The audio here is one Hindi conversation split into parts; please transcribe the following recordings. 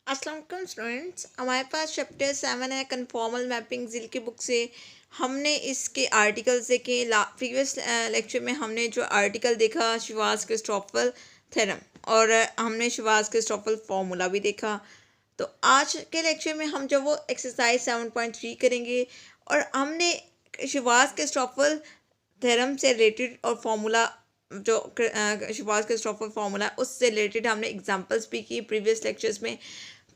अस्सलाम वालेकुम स्टूडेंट्स, हमारे पास चैप्टर 7 है कन्फॉर्मल मैपिंग जिल की बुक से। हमने इसके आर्टिकल्स देखे। प्रीवियस लेक्चर में हमने जो आर्टिकल देखा श्वार्ज़-क्रिस्टोफ़ल थ्योरम, और हमने श्वार्ज़-क्रिस्टोफ़ल फार्मूला भी देखा। तो आज के लेक्चर में हम जो वो एक्सरसाइज 7.3 करेंगे, और हमने श्वार्ज़-क्रिस्टोफ़ल थ्योरम से रिलेटेड और फार्मूला जो श्वार्ज़-क्रिस्टोफ़ल फार्मूला उससे रिलेटेड हमने एग्जांपल्स भी की प्रीवियस लेक्चर्स में।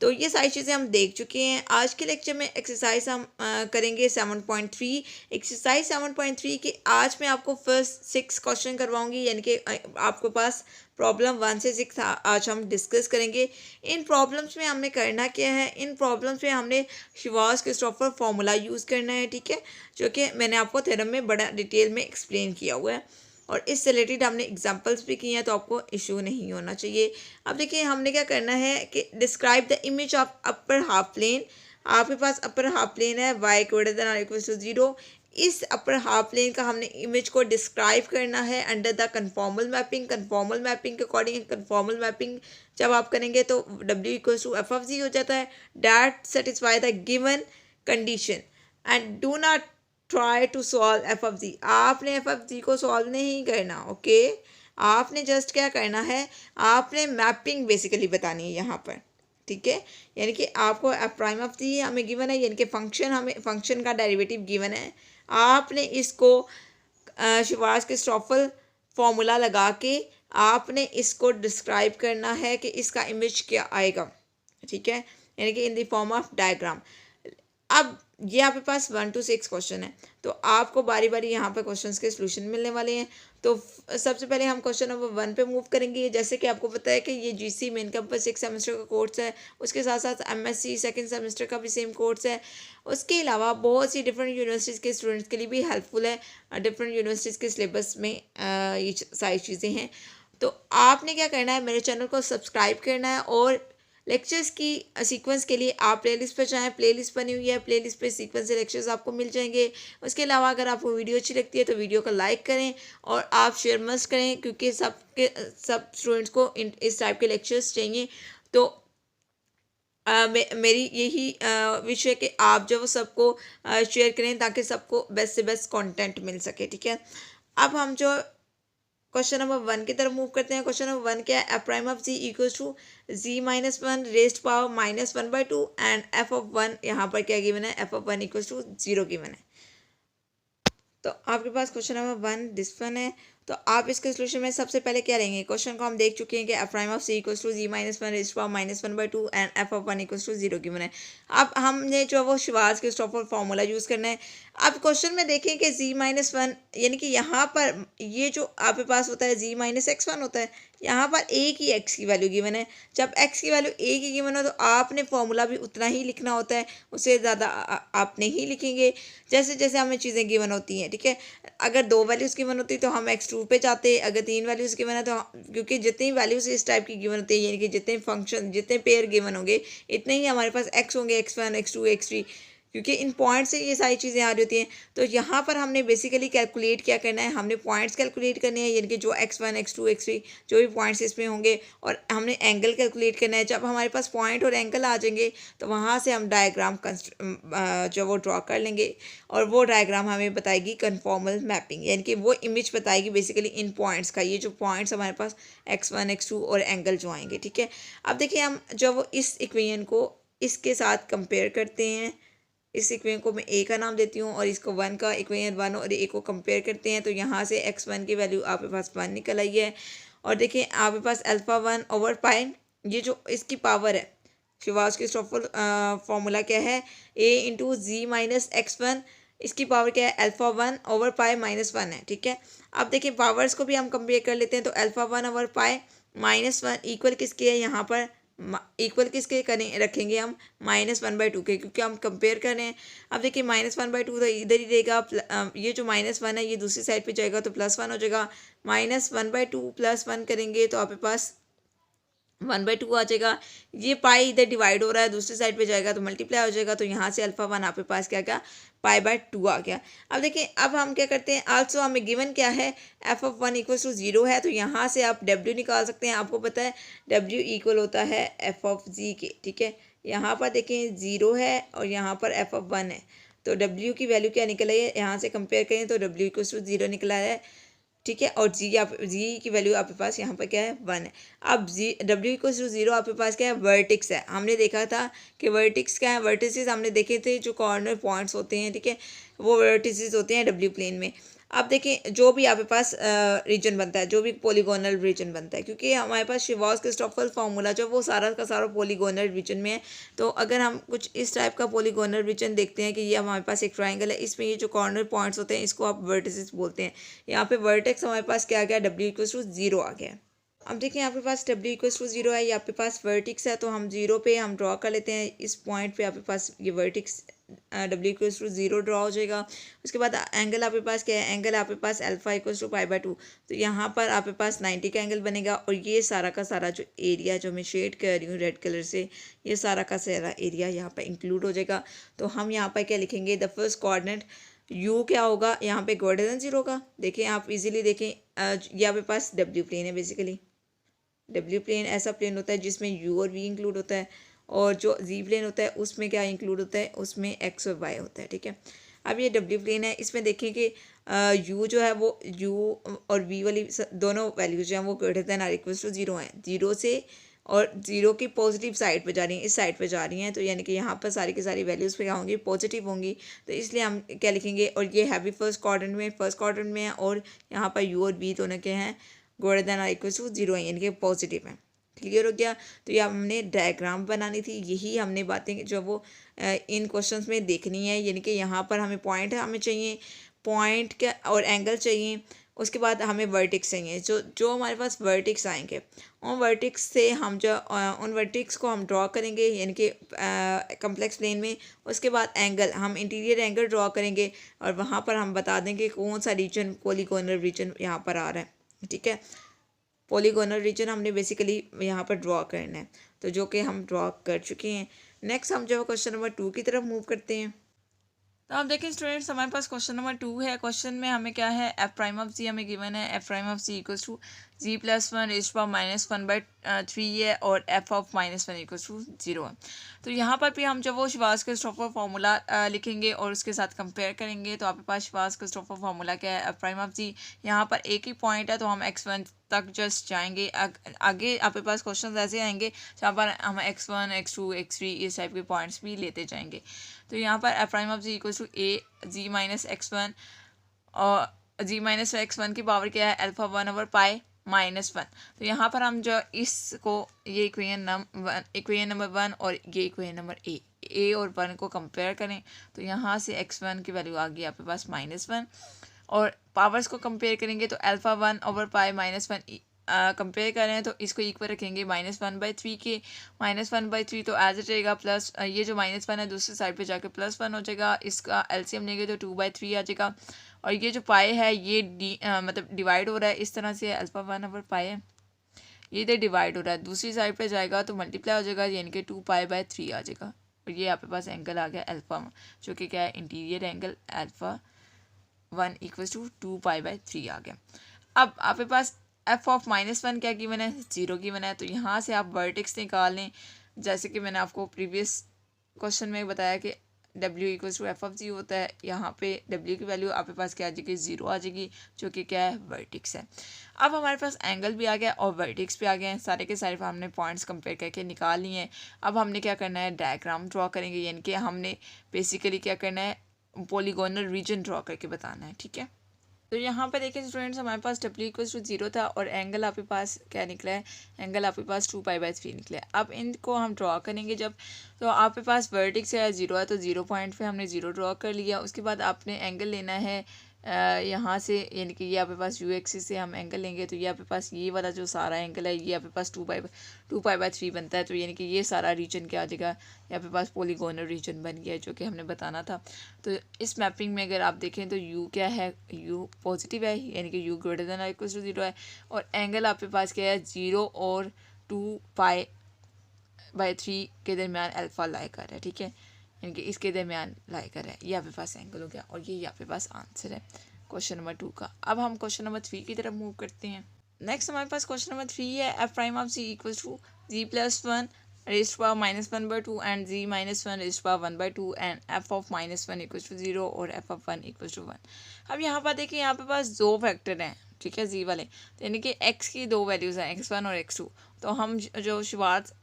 तो ये सारी चीज़ें हम देख चुके हैं। आज के लेक्चर में एक्सरसाइज हम करेंगे 7.3। एक्सरसाइज 7.3 के आज मैं आपको फर्स्ट 6 क्वेश्चन करवाऊंगी, यानी कि आपके पास प्रॉब्लम 1 से 6 आज हम डिस्कस करेंगे। इन प्रॉब्लम्स में हमने करना क्या है, इन प्रॉब्लम्स में हमने श्वार्ज़-क्रिस्टोफ़ल फार्मूला यूज़ करना है, ठीक है, जो कि मैंने आपको थ्योरम में बड़ा डिटेल में एक्सप्लेन किया हुआ है, और इससे रिलेटेड हमने एग्जांपल्स भी किए हैं, तो आपको इशू नहीं होना चाहिए। अब देखिए हमने क्या करना है कि describe the image of upper half plane. आपके पास अपर हाफ प्लेन है y ग्रेटर देन और इक्वल टू 0। इस अपर हाफ प्लेन का हमने इमेज को डिस्क्राइब करना है under the conformal mapping. Conformal mapping के अकॉर्डिंग कन्फॉर्मल मैपिंग जब आप करेंगे तो w equal to f of g हो जाता है, that satisfy the given condition and do not try to solve f of g. आपने एफ ऑफ जी को सॉल्व नहीं करना, ओके। आपने जस्ट क्या करना है, आपने मैपिंग बेसिकली बतानी है यहाँ पर, ठीक है। यानी कि आपको एफ प्राइम ऑफ जी हमें गिवन है, यानी कि फंक्शन हमें फंक्शन का डेरिवेटिव गिवन है। आपने इसको श्वार्ज़-क्रिस्टोफ़ल फॉर्मूला लगा के आपने इसको डिस्क्राइब करना है कि इसका इमेज क्या आएगा, ठीक है, यानी कि in the form of diagram. अब ये आपके पास 1 to 6 क्वेश्चन है, तो आपको बारी बारी यहाँ पर क्वेश्चंस के सोल्यूशन मिलने वाले हैं। तो सबसे पहले हम क्वेश्चन नंबर 1 पे मूव करेंगे। जैसे कि आपको पता है कि ये जीसी मेन कैंपस 6 सेमेस्टर का कोर्स है, उसके साथ साथ एमएससी सेकंड सेमेस्टर का भी सेम कोर्स है। उसके अलावा बहुत सी डिफरेंट यूनिवर्सिटीज़ के स्टूडेंट्स के लिए भी हेल्पफुल है। डिफरेंट यूनिवर्सिटीज़ के सिलेबस में ये सारी चीज़ें हैं। तो आपने क्या करना है, मेरे चैनल को सब्सक्राइब करना है, और लेक्चर्स की सीक्वेंस के लिए आप प्लेलिस्ट पर जाएं। प्लेलिस्ट बनी हुई है, प्लेलिस्ट पे सीक्वेंस से लेक्चर्स आपको मिल जाएंगे। उसके अलावा अगर आपको वीडियो अच्छी लगती है तो वीडियो को लाइक करें, और आप शेयर मस्ट करें, क्योंकि सब स्टूडेंट्स को इस टाइप के लेक्चर्स चाहिए। तो मेरी यही विश है कि आप जो वो सबको शेयर करें, ताकि सबको बेस्ट से बेस्ट कंटेंट मिल सके, ठीक है। अब हम जो क्वेश्चन नंबर 1 की तरफ मूव करते हैं। क्वेश्चन नंबर 1 क्या है, F prime of ji equals to ji minus one raised power -1/2 and F of 1 यहाँ पर क्या गिवन है, F of 1 equals to 0 given है। तो आपके पास क्वेश्चन नंबर 1 दिस वन है। तो आप इसके सोल्यूशन में सबसे पहले क्या लेंगे, क्वेश्चन को हम देख चुके हैं कि F prime of C equals to ji minus one raised power -1/2 and F of 1 equals to 0 given है। अब हमने जो वो श्वार्ज़-क्रिस्टोफ़ल फार्मूला यूज़ करना है। अब क्वेश्चन में देखें कि z-1 यानी कि यहाँ पर ये जो आपके पास होता है z-x1 होता है, यहाँ पर एक ही x की वैल्यू गिवन है। जब x की वैल्यू एक ही गिवन हो तो आपने फॉर्मूला भी उतना ही लिखना होता है, उससे ज़्यादा आप नहीं लिखेंगे जैसे जैसे हमें चीज़ें गिवन होती हैं, ठीक है। अगर 2 वैल्यूज़ गिवन होती है तो हम x2 पे जाते हैं, अगर 3 वैल्यूज़ गिवन है तो क्योंकि जितनी वैल्यूज़ इस टाइप की गिवन होती है, यानी कि जितने फंक्शन जितने पेयर गिवन होंगे इतने ही हमारे पास x होंगे, x1 x2 x3, क्योंकि इन पॉइंट से ये सारी चीज़ें आ रही होती हैं। तो यहाँ पर हमने बेसिकली कैलकुलेट क्या करना है, हमने पॉइंट्स कैलकुलेट करने हैं, यानी कि जो x1 x2 x3 जो भी पॉइंट्स इसमें होंगे, और हमने एंगल कैलकुलेट करना है। जब हमारे पास पॉइंट और एंगल आ जाएंगे तो वहाँ से हम डायग्राम जो वो ड्रॉ कर लेंगे, और वो डायग्राम हमें बताएगी कन्फॉर्मल मैपिंग, यानी कि वो इमेज बताएगी बेसिकली इन पॉइंट्स का, ये जो पॉइंट्स हमारे पास x1 x2 और एंगल जो आएंगे, ठीक है। अब देखिए हम जो वो इस इक्वेशन को इसके साथ कंपेयर करते हैं। इस इक्वेशन को मैं ए का नाम देती हूँ, और इसको 1 का इक्वेशन 1 और ए को कंपेयर करते हैं। तो यहाँ से x1 की वैल्यू आपके पास 1 निकल आई है, और देखिए आपके पास अल्फ़ा 1 ओवर पाई, ये जो इसकी पावर है, श्वार्ज़-क्रिस्टोफ़ल फॉर्मूला क्या है, a into ji minus x1, इसकी पावर क्या है, अल्फ़ा 1 ओवर पाई -1 है, ठीक है। अब देखिए पावर्स को भी हम कंपेयर कर लेते हैं। तो अल्फ़ा 1 ओवर पाई -1 इक्वल किसके है, यहाँ पर इक्वल किसके करें रखेंगे हम, -1/2 के, क्योंकि हम कंपेयर कर रहे हैं। अब देखिए -1/2 तो इधर ही रहेगा, ये जो -1 है ये दूसरी साइड पे जाएगा तो +1 हो जाएगा। -1/2 +1 करेंगे तो आपके पास 1/2 आ जाएगा। ये पाई इधर डिवाइड हो रहा है, दूसरी साइड पे जाएगा तो मल्टीप्लाई हो जाएगा, तो यहाँ से अल्फा 1 आपके पास क्या क्या पाई/2 आ गया। अब देखिए अब हम क्या करते हैं, आल्सो हमें गिवन क्या है, f(1) इक्वल टू 0 है, तो यहाँ से आप w निकाल सकते हैं। आपको पता है w इक्वल होता है f(g) के, ठीक है। यहाँ पर देखें 0 है और यहाँ पर f(1) है, तो w की वैल्यू क्या निकल आई है, यहाँ से कंपेयर करें तो w इक्वल टू 0 निकला है, ठीक है। और जी की वैल्यू आपके पास यहाँ पर क्या है 1 है। अब जी डब्ल्यू इक्वल टू 0 आपके पास क्या है, वर्टिक्स है। हमने देखा था कि वर्टिक्स क्या है, वर्टिसेस हमने देखे थे जो कॉर्नर पॉइंट्स होते हैं, ठीक है, वो वर्टिसेस होते हैं डब्ल्यू प्लेन में। अब देखें जो भी आपके पास रीजन बनता है, जो भी पॉलीगोनल रीजन बनता है, क्योंकि हमारे पास शिवास-क्रिस्टोफल फार्मूला जो वो सारा का सारा पॉलीगोनल रीजन में है। तो अगर हम कुछ इस टाइप का पॉलीगोनल रीजन देखते हैं कि ये हमारे पास एक ट्राइंगल है, इसमें ये जो कॉर्नर पॉइंट्स होते हैं इसको आप वर्टिसेस बोलते हैं। यहाँ पे वर्टेक्स हमारे पास क्या आ गया, w इक्वल टू 0 आ गया। अब देखिए आपके पास w इक्वल टू 0 है, ये आपके पास वर्टिक्स है, तो हम 0 पे हम ड्रॉ कर लेते हैं। इस पॉइंट पे आपके पास ये vertex w equal to 0 draw हो जाएगा। उसके बाद एंगल आपके पास क्या है, एंगल आपके पास अल्फा इक्वल टू पाई/2, तो यहाँ पर आपके पास 90 का एंगल बनेगा। और ये सारा का सारा जो एरिया जो मैं शेड कर रही हूँ रेड कलर से, ये सारा का सारा एरिया यहाँ पर इंक्लूड हो जाएगा। तो हम यहाँ पर क्या लिखेंगे, द फर्स्ट कोऑर्डिनेट u क्या होगा, यहाँ पे ग्रेटर देन 0 का। देखें आप इजीली देखें, ये आपके पास w प्लेन है। बेसिकली w प्लेन ऐसा प्लेन होता है जिसमें u और v इंक्लूड होता है, और जो z प्लेन होता है उसमें क्या इंक्लूड होता है, उसमें x और y होता है, ठीक है। अब ये w प्लेन है, इसमें देखें कि u जो है वो u और v वाली दोनों वैल्यूज जो हैं वो greater than or equal to 0 हैं। 0 से और 0 की पॉजिटिव साइड पे जा रही हैं, इस साइड पे जा रही हैं, तो यानी कि यहाँ पर सारी की सारी वैल्यूज़ पे क्या होंगी, पॉजिटिव होंगी। तो इसलिए हम क्या लिखेंगे, और ये हैवी फर्स्ट क्वाड्रेंट में है, और यहाँ पर u और v दोनों के हैं greater than or equal to 0 है, यानी कि पॉजिटिव है। क्लियर हो गया। तो ये हमने डायग्राम बनानी थी, यही हमने बातें जो वो इन क्वेश्चंस में देखनी है। यानी कि यहाँ पर हमें पॉइंट हमें चाहिए, पॉइंट का और एंगल चाहिए, उसके बाद हमें वर्टिक्स चाहिए। जो जो हमारे पास वर्टिक्स आएंगे, उन वर्टिक्स से हम जो उन वर्टिक्स को हम ड्रॉ करेंगे, यानी कि कम्प्लेक्स प्लेन में। उसके बाद एंगल, हम इंटीरियर एंगल ड्रॉ करेंगे, और वहाँ पर हम बता देंगे कौन सा रीजन पॉलीगोनल रीजन यहाँ पर आ रहा है, ठीक है। पॉलीगोनल रीजन हमने बेसिकली यहाँ पर ड्रॉ करना है, तो जो कि हम ड्रॉ कर चुके हैं। नेक्स्ट हम जो क्वेश्चन नंबर 2 की तरफ मूव करते हैं। तो आप देखें स्टूडेंट्स, हमारे पास क्वेश्चन नंबर 2 है। क्वेश्चन में हमें क्या है, एफ प्राइम ऑफ जी हमें गिवन है, F prime of ji equals to ji plus 1 raise to -1/3 है, और एफ ऑफ -1 इक्वल्स टू 0 है। तो यहाँ पर भी हम जब वो शिवास-क्रिस्टोफर फार्मूला लिखेंगे और उसके साथ कंपेयर करेंगे, तो आपके पास शिवास-क्रिस्टोफर फार्मूला क्या है, एफ प्राइम ऑफ जी। यहाँ पर एक ही पॉइंट है, तो हम x1 तक जस्ट जाएंगे। आगे आपके पास क्वेश्चन ऐसे आएंगे जहाँ पर हम x1 x2 x3 इस टाइप के पॉइंट्स भी लेते जाएंगे। तो यहाँ पर F prime of G equal to A G minus x1, और जी माइनस x1 की पावर क्या है, अल्फा 1/पाई -1। तो यहाँ पर हम जो इसको, ये इक्वेशन नंबर 1 और ये इक्वेशन नंबर ए और 1 को कंपेयर करें, तो यहाँ से x1 की वैल्यू आ गई आपके पास -1, और पावर्स को कंपेयर करेंगे तो अल्फा 1/पाई -1 कंपेयर करें तो इसको इक्वल रखेंगे -1/3 के। -1/3 तो एज इट रहेगा, प्लस ये जो -1 है दूसरी साइड पे जाके +1 हो जाएगा। इसका एलसीएम लेंगे तो 2/3 आ जाएगा, और ये जो पाई है ये मतलब डिवाइड हो रहा है इस तरह से, अल्फा 1/पाई है, ये इधर डिवाइड हो रहा है, दूसरी साइड पे जाएगा तो मल्टीप्लाई हो जाएगा, यानी कि 2π/3 आ जाएगा। और ये आपके पास एंगल आ गया अल्फा, जो कि क्या है, interior angle alpha 1 equals to 2π/3 आ गया। अब आपके पास एफ ऑफ -1 क्या गिवन है, 0 गिवन है। तो यहाँ से आप वर्टेक्स निकाल लें, जैसे कि मैंने आपको प्रीवियस क्वेश्चन में बताया कि w equals to f of g होता है। यहाँ पे w की वैल्यू आपके पास क्या आ जाएगी, 0 आ जाएगी, जो कि क्या है, वर्टेक्स है। अब हमारे पास एंगल भी आ गया और वर्टेक्स भी आ गए हैं, सारे के सारे हमने पॉइंट्स कंपेयर करके निकाल लिए हैं। अब हमने क्या करना है, डायग्राम ड्रॉ करेंगे, यानी कि हमने बेसिकली क्या करना है, पॉलीगोनल रीजन ड्रॉ करके बताना है, ठीक है। तो यहाँ पर देखिए स्टूडेंट्स, हमारे पास w इक्वल्स टू 0 था, और एंगल आपके पास क्या निकला है, एंगल आपके पास 2π/3 निकला है। अब इनको हम ड्रॉ करेंगे जब, तो आपके पास वर्टेक्स है 0 है, तो 0 पॉइंट पे हमने 0 ड्रॉ कर लिया। उसके बाद आपने एंगल लेना है यहाँ से, यानी कि ये आपके पास u एक्सिस से हम एंगल लेंगे, तो ये आपके पास ये वाला जो सारा एंगल है ये आपके पास 2π/3 बनता है। तो यानी कि ये सारा रीजन क्या आ जाएगा, ये आपके पास पॉलीगोनल रीजन बन गया है, जो कि हमने बताना था। तो इस मैपिंग में अगर आप देखें तो u क्या है, u पॉजिटिव है, यानी कि u ग्रेटर देन और इक्वल टू 0 है, और एंगल आपके पास क्या है, 0 और 2π/3 के दरमियान अल्फ़ा लाई कर रहा है, ठीक है, यानी कि इसके दरमियान लाई कर रहा है। ये आपके पास एंगल हो गया और ये आपके पास आंसर है क्वेश्चन नंबर 2 का। अब हम क्वेश्चन नंबर 3 की तरफ मूव करते हैं। नेक्स्ट हमारे पास क्वेश्चन नंबर 3 है F prime of ji equals to g+1 raised to power -1/2 and g-1 raised to power 1/2 and f of -1 equals to 0 और f of 1 equals to 1। अब यहाँ पर देखिए यहाँ पे पास दो फैक्टर हैं, ठीक है, जी वाले, तो यानी कि x की दो वैल्यूज़ हैं x1 और x2। तो हम जो शिवार्ट्स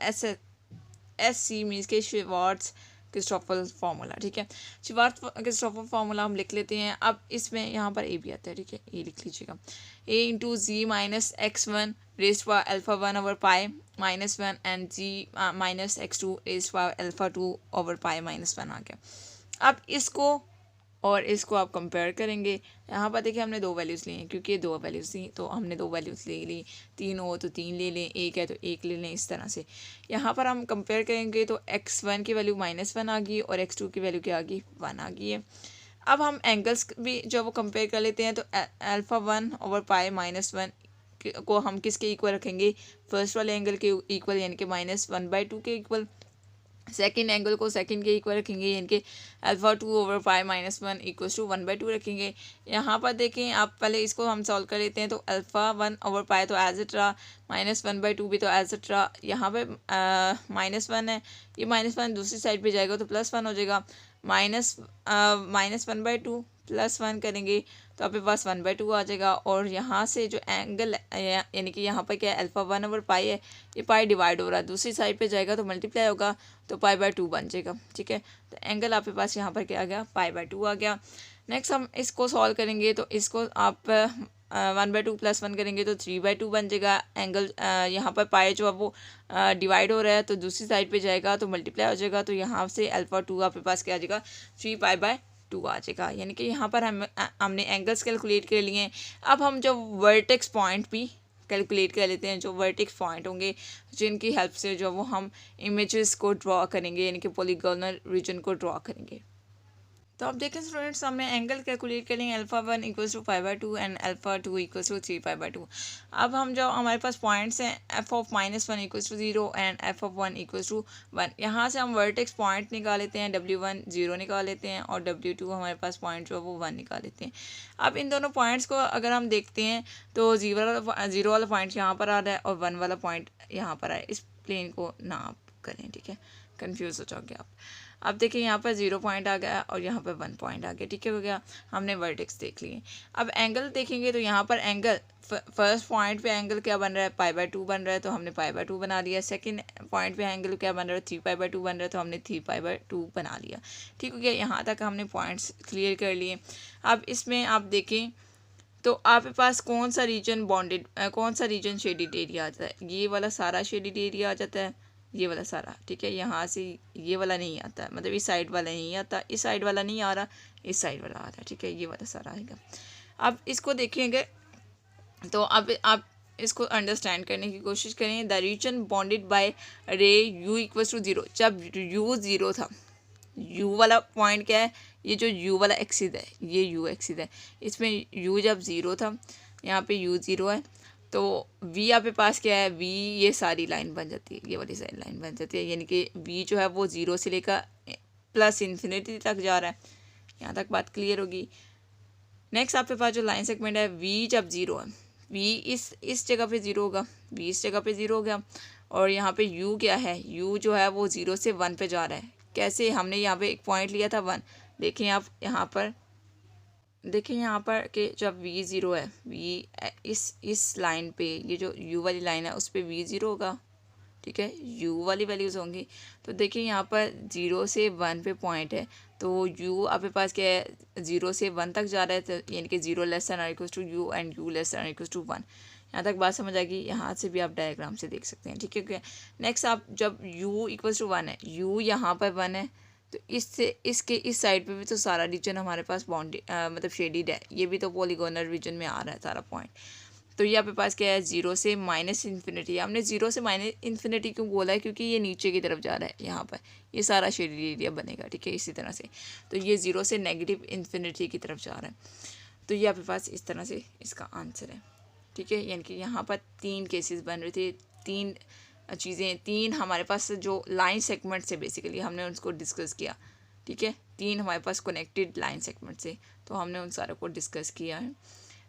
एस सी मीन्स के शिवार्ट्स क्रिस्टोफर फार्मूला, ठीक है, शिवार्ट्स क्रिस्टोफर फार्मूला हम लिख लेते हैं। अब इसमें यहाँ पर ए भी आता है, ठीक है, ये लिख लीजिएगा, a into ji minus x1 raised to power alpha 1 over pi -1 and ji minus x2 raised to power alpha 2 over pi -1 आ गया। अब इसको और इसको आप कंपेयर करेंगे। यहाँ पर देखिए हमने दो वैल्यूज़ ली हैं, क्योंकि ये दो वैल्यूज़ थी तो हमने दो वैल्यूज़ ले ली, 3 हो तो 3 ले लें, 1 है तो 1 ले लें, इस तरह से। यहाँ पर हम कंपेयर करेंगे तो x1 की वैल्यू -1 आ गई और x2 की वैल्यू क्या आ गई, 1 आ गई है। अब हम एंगल्स भी जो वो कंपेयर कर लेते हैं, तो अल्फ़ा 1 ओवर पाई -1 को हम किसके इक्वल रखेंगे, फर्स्ट वाले एंगल के इक्वल, यानी कि -1/2 के इक्वल। सेकंड एंगल को सेकंड के इक्वल रखेंगे, यानी कि alpha 2 over pi -1 equals to 1/2 रखेंगे। यहाँ पर देखें आप, पहले इसको हम सॉल्व कर लेते हैं, तो अल्फ़ा 1 ओवर पाई तो एज इट रहा, -1/2 भी तो एज इट रहा। यहाँ पे -1 है, ये -1 दूसरी साइड पे जाएगा तो +1 हो जाएगा। -1/2 +1 करेंगे तो आपके पास 1/2 आ जाएगा। और यहाँ से जो एंगल यानी कि यहाँ पर क्या है, अल्फ़ा 1 ओवर पाई है, ये पाई डिवाइड हो रहा है, दूसरी साइड पे जाएगा तो मल्टीप्लाई होगा तो π/2 बन जाएगा, ठीक है। तो एंगल आपके पास यहाँ पर क्या आ गया, π/2 आ गया। नेक्स्ट हम इसको सॉल्व करेंगे तो इसको आप 1/2 +1 करेंगे तो 3/2 बन जाएगा। एंगल यहाँ पर पाई जो है वो डिवाइड हो रहा है तो दूसरी साइड पे जाएगा तो मल्टीप्लाई हो जाएगा, तो यहाँ से अल्फ़ा 2 आपके पास क्या आ जाएगा, 3π/2 आ जाएगा। यानी कि यहाँ पर हमने एंगल्स कैलकुलेट कर लिए हैं। अब हम जो वर्टेक्स पॉइंट भी कैलकुलेट कर लेते हैं, जो वर्टेक्स पॉइंट होंगे जिनकी हेल्प से जो वो हम इमेजेस को ड्रॉ करेंगे, यानी कि पॉलीगोनल रीजन को ड्रॉ करेंगे। तो आप देखें स्टूडेंट्स, हमने एंगल कैलकुलेट करेंगे, alpha 1 equals to π/2 and alpha 2 equals to 3π/2। अब हम जो हमारे पास पॉइंट्स हैं, f of -1 equals to 0 and f of 1 equals to 1, यहाँ से हम वर्टेक्स पॉइंट निकाल लेते हैं, w1 0 निकाल लेते हैं और w2 हमारे पास पॉइंट जो है वो 1 निकाल लेते हैं। अब इन दोनों पॉइंट्स को अगर हम देखते हैं तो 0 वाला पॉइंट यहाँ पर आ रहा है और 1 वाला पॉइंट यहाँ पर आ रहा है। इस प्लेन को ना आप करें, ठीक है, कन्फ्यूज़ हो जाओगे आप। अब देखिए यहाँ पर 0 पॉइंट आ गया और यहाँ पर 1 पॉइंट आ गया, ठीक है, हो गया, हमने वर्टेक्स देख लिए। अब एंगल देखेंगे तो यहाँ पर एंगल फर्स्ट पॉइंट पे एंगल क्या बन रहा है, π/2 बन रहा है तो हमने π/2 बना लिया। सेकंड पॉइंट पे एंगल क्या बन रहा है, 3π/2 बन रहा है तो हमने 3π/2 बना लिया, ठीक हो गया। यहाँ तक हमने पॉइंट्स क्लियर कर लिए। अब इसमें आप देखें तो आपके पास कौन सा रीजन बॉन्डेड, कौन सा रीजन शेडिड एरिया आता है, ये वाला सारा शेडिड एरिया आ जाता है, ये वाला सारा, ठीक है। यहाँ से ये वाला नहीं आता, मतलब इस साइड वाला नहीं आता, इस साइड वाला नहीं आ रहा, इस साइड वाला आ रहा है, ठीक है, ये वाला सारा आएगा। अब इसको देखेंगे तो अब आप इसको अंडरस्टैंड करने की कोशिश करें। द रीजन बॉन्डेड बाय रे u इक्वल्स टू 0, जब u 0 था, u वाला पॉइंट क्या है, ये जो u वाला एक्सिस है, ये u एक्सिस है, इसमें u जब 0 था, यहाँ पे u 0 है तो v आपके पास क्या है, v ये सारी लाइन बन जाती है, ये वाली सारी लाइन बन जाती है, यानी कि v जो है वो 0 से लेकर +∞ तक जा रहा है। यहाँ तक बात क्लियर होगी। नेक्स्ट आपके पास जो लाइन सेगमेंट है, v जब 0 है, v इस जगह पे 0 होगा, v इस जगह पे 0 हो गया और यहाँ पे u क्या है, u जो है वो 0 से 1 पे जा रहा है। कैसे, हमने यहाँ पे एक पॉइंट लिया था 1, देखें आप यहाँ पर, देखें यहाँ पर कि जब v 0 है, v इस लाइन पे, ये जो u वाली लाइन है उस पर v 0 होगा, ठीक है, u वाली वैल्यूज़ होंगी। तो देखिए यहाँ पर 0 से 1 पे पॉइंट है तो u आपके पास क्या है, 0 से 1 तक जा रहा है, तो यानी कि 0 लेस दैन और equals to u and u less than और इक्वल्स टू 1। यहाँ तक बात समझ आएगी, यहाँ से भी आप डायग्राम से देख सकते हैं, ठीक है। नेक्स्ट आप जब u इक्वल्स टू 1 है, u यहाँ पर 1 है तो इससे इसके इस साइड पे भी तो सारा रीजन हमारे पास बाउंडेड मतलब शेडिड है, ये भी तो पॉलीगोनल रीजन में आ रहा है सारा पॉइंट। तो ये आपके पास क्या है, 0 से -∞। हमने 0 से -∞ क्यों बोला है, क्योंकि ये नीचे की तरफ जा रहा है, यहाँ पर ये सारा शेडिड एरिया बनेगा, ठीक है, इसी तरह से। तो ये 0 से -∞ की तरफ जा रहा है, तो ये आपके पास इस तरह से इसका आंसर है, ठीक है। यानी कि यहाँ पर 3 केसेस बन रहे थे, 3 चीज़ें, 3 हमारे पास जो लाइन सेगमेंट से बेसिकली हमने उसको डिस्कस किया, ठीक है। 3 हमारे पास कनेक्टेड लाइन सेगमेंट से, तो हमने उन सारों को डिस्कस किया है।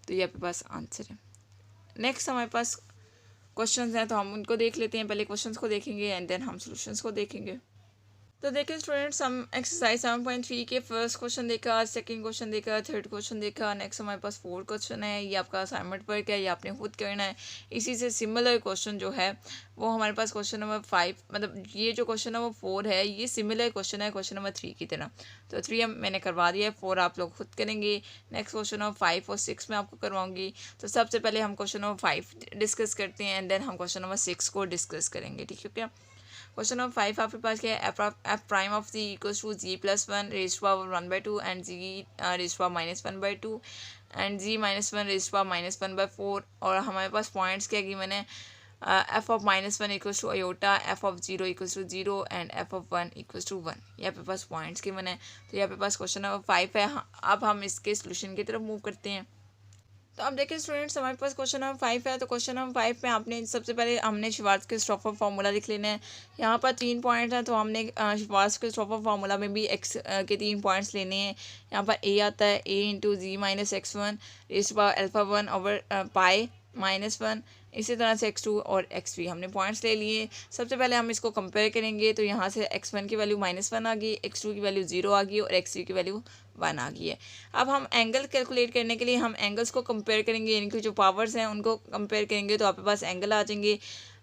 तो ये आपके पास आंसर है। नेक्स्ट हमारे पास क्वेश्चंस हैं, तो हम उनको देख लेते हैं। पहले क्वेश्चंस को देखेंगे एंड देन हम सॉल्यूशंस को देखेंगे। तो देखिए स्टूडेंट्स, हम एक्सरसाइज 7.3 के फर्स्ट क्वेश्चन देखा, सेकंड क्वेश्चन देखा, थर्ड क्वेश्चन देखा। नेक्स्ट हमारे पास 4 क्वेश्चन है। ये आपका असाइनमेंट वर्क है, ये आपने खुद करना है। इसी से सिमिलर क्वेश्चन जो है वो हमारे पास क्वेश्चन नंबर 5, मतलब ये जो क्वेश्चन नंबर 4 है ये सिमिलर क्वेश्चन है क्वेश्चन नंबर 3 की तरह। तो 3 मैंने करवा दिया है, 4 आप लोग खुद करेंगे। नेक्स्ट क्वेश्चन नंबर 5 और 6 में आपको करवाऊंगी। तो सबसे पहले हम क्वेश्चन नंबर 5 डिस्कस करते हैं एंड देन हम क्वेश्चन नंबर 6 को डिस्कस करेंगे, ठीक है क्या। क्वेश्चन नंबर 5 आपके पास क्या है, F prime of ji equals to ji plus 1 raise power 1/2 and g raise power -1/2 and g -1 raise power -1/4। और हमारे पास पॉइंट्स क्या गिवन है, F of -1 equals to iota, f of 0 equals to 0 and F of 1 equals to 1। यहाँ पे पास पॉइंट्स गिवन है। तो यहाँ पे पास क्वेश्चन नंबर 5 है। अब हम इसके सोल्यूशन की तरफ मूव करते हैं। तो अब देखिए स्टूडेंट्स, हमारे पास क्वेश्चन नंबर 5 है। तो क्वेश्चन नंबर 5 में आपने सबसे पहले हमने श्वार्ज़-क्रिस्टोफ़र फार्मूला लिख लेना है। यहाँ पर 3 पॉइंट हैं, तो हमने श्वार्ज़-क्रिस्टोफ़र फार्मूला में भी एक्स के 3 पॉइंट्स लेने हैं। यहाँ पर ए आता है, a into ji minus x1 raise power alpha 1 over pi -1। इसी तरह से x2 और x3 हमने पॉइंट्स ले लिए। सबसे पहले हम इसको कंपेयर करेंगे। तो यहाँ से x1 की वैल्यू -1 आ गई, x2 की वैल्यू 0 आ गई और x3 की वैल्यू 1 आ गई है। अब हम एंगल कैलकुलेट करने के लिए हम एंगल्स को कंपेयर करेंगे, यानी कि जो पावर्स हैं उनको कंपेयर करेंगे। तो आपके पास एंगल आ जाएंगे।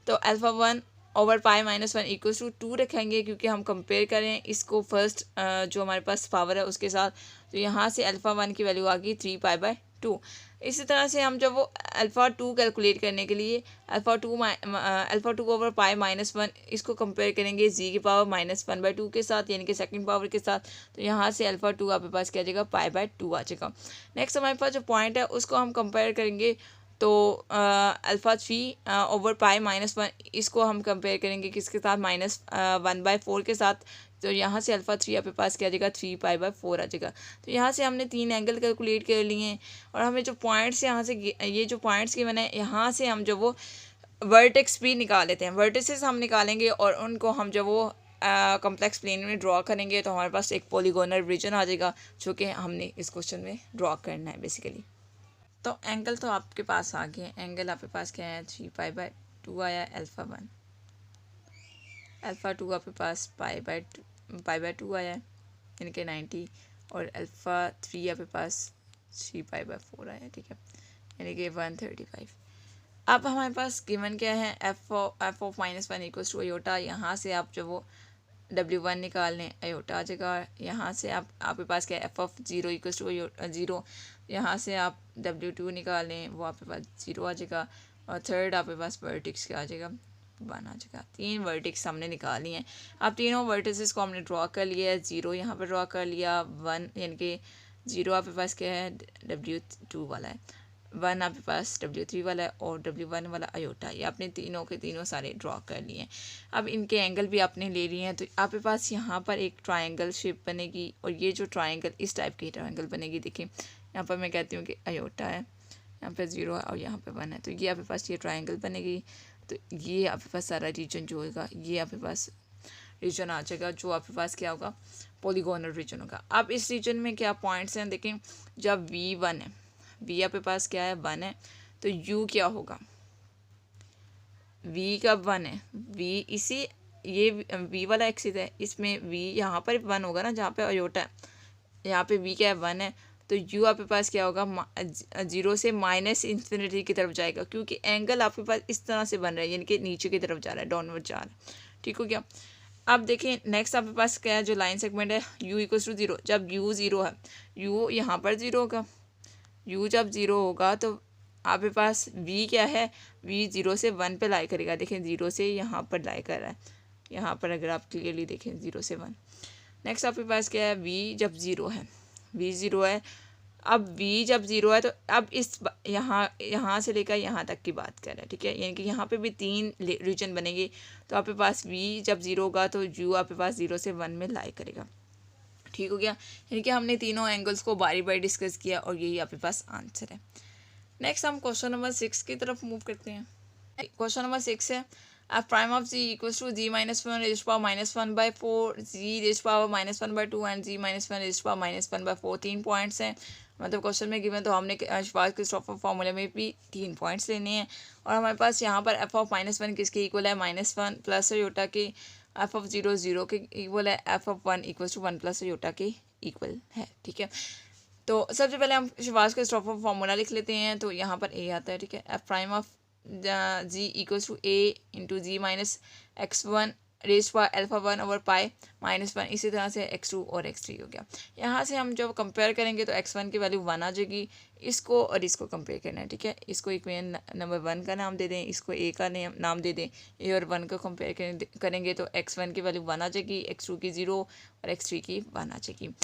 तो alpha 1 over pi -1 equals to 2 रखेंगे, क्योंकि हम कंपेयर करें इसको फर्स्ट जो हमारे पास पावर है उसके साथ। तो यहाँ से अल्फ़ा 1 की वैल्यू आ गई 3π/2। इसी तरह से हम जब वो अल्फ़ा 2 कैलकुलेट करने के लिए अल्फ़ा 2 ओवर पाई -1 इसको कंपेयर करेंगे जी की पावर -1/2 के साथ, यानी कि सेकंड पावर के साथ। तो यहाँ से अल्फ़ा 2 आपके पास क्या आ जाएगा, π/2 आ जाएगा। नेक्स्ट हमारे पास जो पॉइंट है उसको हम कंपेयर करेंगे। तो अल्फ़ा 3 ओवर पाई -1 इसको हम कंपेयर करेंगे किसके साथ, -1/4 के साथ। तो यहाँ से अल्फ़ा 3 आपके पास क्या आ जाएगा, 3π/4 आ जाएगा। तो यहाँ से हमने 3 एंगल कैलकुलेट कर लिए हैं। और हमें जो पॉइंट्स यहाँ से ये जो पॉइंट्स की मैंने यहाँ से हम जो वो वर्टेक्स भी निकाल लेते हैं। वर्टिसेस हम निकालेंगे और उनको हम जब वो कॉम्प्लेक्स प्लेन में ड्रॉ करेंगे तो हमारे पास एक पॉलीगोनल रीजन आ जाएगा, जो कि हमने इस क्वेश्चन में ड्रॉ करना है बेसिकली। तो एंगल तो आपके पास आ गए। एंगल आपके पास क्या है, 3π/2 आया। अल्फ़ा 1 अल्फ़ा 2 आपके पास π/2 आया, यानी कि 90। और अल्फ़ा 3 आपके पास 3π/4 आया, ठीक है, यानी कि 135। अब हमारे पास गिवन क्या है, F of -1 equals to aorta. यहाँ से आप जो वो W1 निकाल लें, अयोटा आ जाएगा। यहाँ से आपके पास क्या है, एफ ऑफ 0 इक्वल्स टू 0। यहाँ से आप W2 निकाल लें, वो आपके पास 0 आ जाएगा। और थर्ड आपके पास वर्टिक्स क्या आ जाएगा, 1 आ जाएगा। 3 वर्टिक्स हमने निकाली हैं। अब तीनों वर्टिसेस को हमने ड्रॉ कर लिया है। 0 यहाँ पर ड्रॉ कर लिया, 1 यानी कि 0 आपके पास क्या है, W2 वाला है, 1 आपके पास W3 वाला है और W1 वाला अयोटा। ये आपने तीनों के तीनों सारे ड्रॉ कर लिए हैं। अब इनके एंगल भी आपने ले लिए हैं। तो आपके पास यहाँ पर एक ट्रायंगल शेप बनेगी और ये जो ट्रायंगल इस टाइप की ट्रायंगल बनेगी। देखिए यहाँ पर मैं कहती हूँ कि अयोटा है, यहाँ पर 0 है और यहाँ पर 1 है। तो ये आपके पास ये ट्रायंगल बनेगी। तो ये आपके पास सारा रीजन जो होगा, ये आपके पास रीजन आ जाएगा, जो आपके पास क्या होगा, पॉलीगोनल रीजन होगा। अब इस रीजन में क्या पॉइंट्स हैं, देखें जब V1 है, V आपके पास क्या है, 1 है, तो U क्या होगा, V कब 1 है, V इसी ये V वाला एक्सिस है, इसमें V यहाँ पर 1 होगा ना, जहाँ पे अयोटा है, यहाँ पे V क्या है, 1 है। तो U आपके पास क्या होगा, 0 से -∞ की तरफ जाएगा, क्योंकि एंगल आपके पास इस तरह से बन रहा है, यानी कि नीचे की तरफ जा रहा है, डाउनवर्ड जा रहा है, ठीक हो गया। अब देखिए नेक्स्ट आपके पास क्या है, जो लाइन सेगमेंट है U इक्वल्स टू 0। जब U 0 है, U यहाँ पर 0 होगा, U जब 0 होगा तो आपके पास V क्या है, V 0 से 1 पे लाई करेगा। देखें 0 से यहाँ पर लाई कर रहा है, यहाँ पर अगर आप क्लियरली देखें 0 से 1। नेक्स्ट आपके पास क्या है, V जब 0 है, V 0 है। अब V जब 0 है तो अब इस यहाँ से लेकर यहाँ तक की बात कर रहा है, ठीक है, यानी कि यहाँ पे भी 3 रीजन बनेंगे। तो आपके पास V जब 0 होगा तो U आपके पास 0 से 1 में लाई करेगा, ठीक हो गया। यानी कि हमने तीनों एंगल्स को बारी बारी डिस्कस किया और यही आपके पास आंसर है। नेक्स्ट हम क्वेश्चन नंबर 6 की तरफ मूव करते हैं। क्वेश्चन नंबर 6 है, F prime of ji equals to ji minus one raise power minus one by four, g raise power minus one by two and ji minus one raise power minus one by four. 3 points हैं, मतलब क्वेश्चन में गिवन, तो हमने श्वार्ज़-क्रिस्टोफ़र फार्मूले में भी 3 पॉइंट्स लेने हैं। और हमारे पास यहाँ पर एफ ऑफ माइनस वन किसके इक्वल है, माइनस वन प्लस योटा के, एफ ऑफ जीरो जीरो के इक्वल है, F of one equal to one plus iota के इक्वल है। ठीक है, तो सबसे पहले हम श्वार्ज़-क्रिस्टोफ़र फार्मूला लिख लेते हैं। तो यहाँ पर ए आता है, ठीक है, F prime of ji equals to a into ji minus x one raise power alpha one over pi minus one. इसी तरह से एक्स टू और एक्स थ्री हो गया। यहाँ से हम जब कंपेयर करेंगे तो एक्स वन की वैल्यू वन आ जाएगी, इसको और इसको कंपेयर करना है। ठीक है, इसको इक्वेशन नंबर वन का नाम दे दें, इसको ए का नाम दे दें, ए और वन को कंपेयर करेंगे तो एक्स वन की वैल्यू वन आ जाएगी, एक्स टू की ज़ीरो और एक्स थ्री की वन आ जाएगी।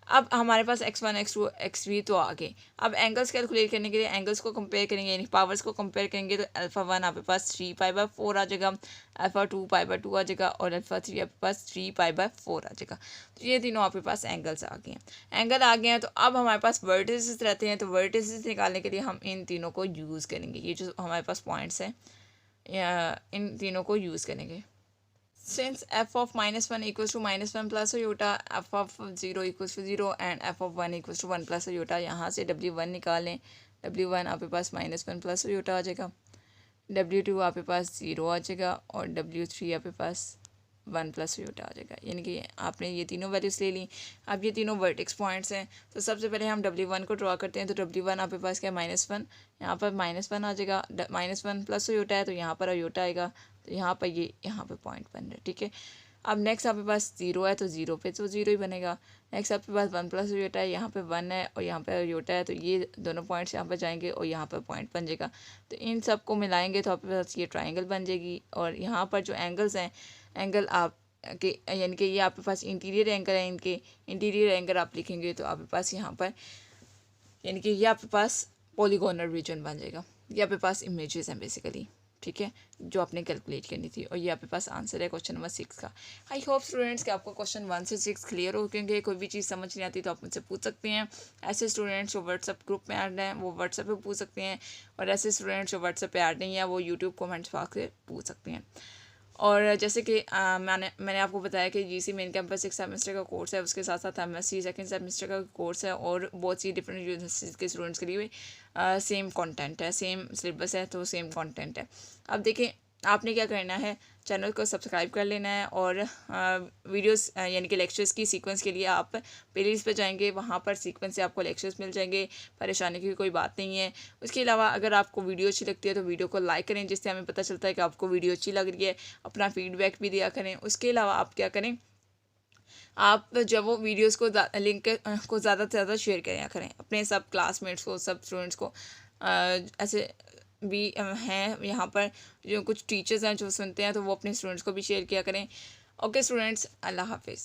अब हमारे पास X one X two X three तो आ गए। अब एंगल्स कैलकुलेट करने के लिए एंगल्स को कंपेयर करेंगे, यानी पावर्स को कंपेयर करेंगे, तो अल्फा वन आपके पास 3π/4 आ जाएगा, अल्फा 2π/2 आ जाएगा और अल्फा थ्री आपके पास 3π/4 आ जाएगा। तो ये तीनों आपके पास एंगल्स आ गए हैं। एंगल आ गए हैं तो अब हमारे पास वर्टिसेस रहते हैं, तो वर्टिसेस निकालने के लिए हम इन तीनों को यूज़ करेंगे। ये जो हमारे पास पॉइंट्स हैं इन तीनों को यूज़ करेंगे। Since f of minus 1 equals to minus 1 plus iota, f of 0 equals to 0 and f of 1 equals to 1 plus iota, यहाँ से w1 निकालें, w1 आपके पास माइनस वन प्लस iota आ जाएगा, w2 आपके पास 0 आ जाएगा और w3 आपके पास 1 प्लस iota आ जाएगा। यानी कि आपने ये तीनों वैल्यूज़ ले ली। अब ये तीनों वर्टेक्स पॉइंट्स हैं, तो सबसे पहले हम w1 को ड्रॉ करते हैं। तो w1 आपके पास क्या है, माइनस वन, यहाँ पर माइनस वन आ जाएगा, माइनस वन प्लस iota है तो यहाँ पर iota आएगा, तो यहाँ पर ये यहाँ पे पॉइंट बन रहा है। ठीक है, अब नेक्स्ट आपके पास जीरो है तो जीरो पे तो जीरो ही बनेगा। नेक्स्ट आपके पास वन प्लस योटा है, यहाँ पे वन है और यहाँ पे योटा है, तो ये दोनों पॉइंट्स यहाँ पर जाएंगे और यहाँ पर पॉइंट बन जाएगा। तो इन सब को मिलाएंगे तो आपके पास ये ट्राइंगल बन जाएगी। और यहाँ पर जो एंगल्स हैं, एंगल आप के यानी कि ये आपके पास इंटीरियर एंगल है, इनके इंटीरियर एंगल आप लिखेंगे तो आपके पास यहाँ पर यानी कि ये आपके पास पॉलीगोनल रीजन बन जाएगा। ये आपके पास इमेजेस हैं बेसिकली, ठीक है, जो आपने कैलकुलेट करनी थी। और ये आपके पास आंसर है क्वेश्चन नंबर 6 का। आई होप स्टूडेंट्स कि आपको क्वेश्चन 1 से 6 क्लियर हो, क्योंकि कोई भी चीज़ समझ नहीं आती तो आप मुझसे पूछ सकते हैं। ऐसे स्टूडेंट्स जो व्हाट्सअप ग्रुप में ऐड हैं वो व्हाट्सएप पे पूछ सकते हैं, और ऐसे स्टूडेंट्स जो व्हाट्सएप पे ऐड नहीं है वो यूट्यूब कमेंट्स बॉक्स से पूछ सकते हैं। और जैसे कि मैंने आपको बताया कि जीसी मेन कैंपस एक सेमेस्टर का कोर्स है, उसके साथ साथ एमएससी सेकंड सेमेस्टर का कोर्स है, और बहुत सी डिफरेंट यूनिवर्सिटीज़ के स्टूडेंट्स के लिए सेम कंटेंट है, सेम सिलेबस है, तो सेम कंटेंट है। अब देखिए आपने क्या करना है, चैनल को सब्सक्राइब कर लेना है, और वीडियोस यानी कि लेक्चर्स की सीक्वेंस के लिए आप प्लेलिस्ट पे जाएंगे, वहाँ पर सीक्वेंस से आपको लेक्चर्स मिल जाएंगे, परेशानी की कोई बात नहीं है। उसके अलावा अगर आपको वीडियो अच्छी लगती है तो वीडियो को लाइक करें, जिससे हमें पता चलता है कि आपको वीडियो अच्छी लग रही है। अपना फीडबैक भी दिया करें। उसके अलावा आप क्या करें, आप जब वो वीडियोस को लिंक को ज़्यादा से ज़्यादा शेयर करें अपने सब क्लासमेट्स को, सब स्टूडेंट्स को। ऐसे भी हैं यहाँ पर जो कुछ टीचर्स हैं जो सुनते हैं, तो वो अपने स्टूडेंट्स को भी शेयर किया करें। ओके स्टूडेंट्स, अल्लाह हाफिज़।